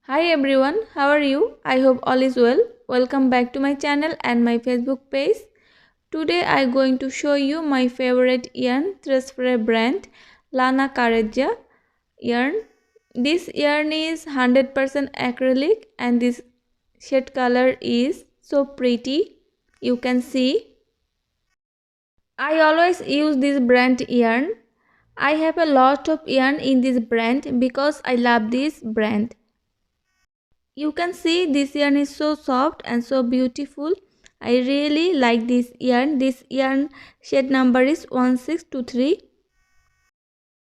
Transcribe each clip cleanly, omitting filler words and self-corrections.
Hi everyone, how are you? I hope all is well. Welcome back to my channel and my Facebook page. Today I am going to show you my favorite yarn, sfere brand, Lana carezza yarn. This yarn is 100% acrylic and this shade color is so pretty. You can see. I always use this brand yarn. I have a lot of yarn in this brand because I love this brand. You can see this yarn is so soft and so beautiful. I really like this yarn. This yarn shade number is 1623.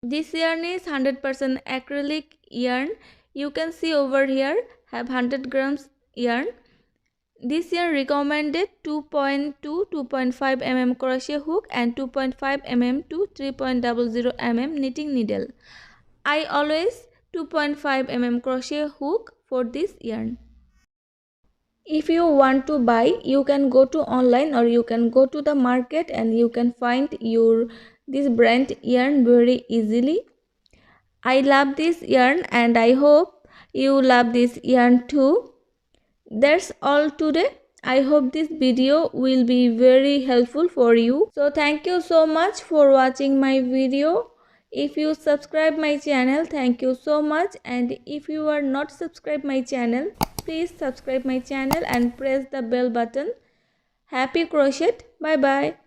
This yarn is 100% acrylic yarn. You can see over here have 100 grams yarn. This yarn recommended 2.5 mm crochet hook and 2.5 mm to 3.00 mm knitting needle. I always 2.5 mm crochet hook for this yarn. If you want to buy, you can go to online or you can go to the market and you can find this brand yarn very easily. I love this yarn and I hope you love this yarn too. That's all today. I hope this video will be very helpful for you. So thank you so much for watching my video. If you subscribe my channel, thank you so much, and if you are not subscribed my channel, please subscribe my channel and press the bell button. Happy crochet. Bye bye.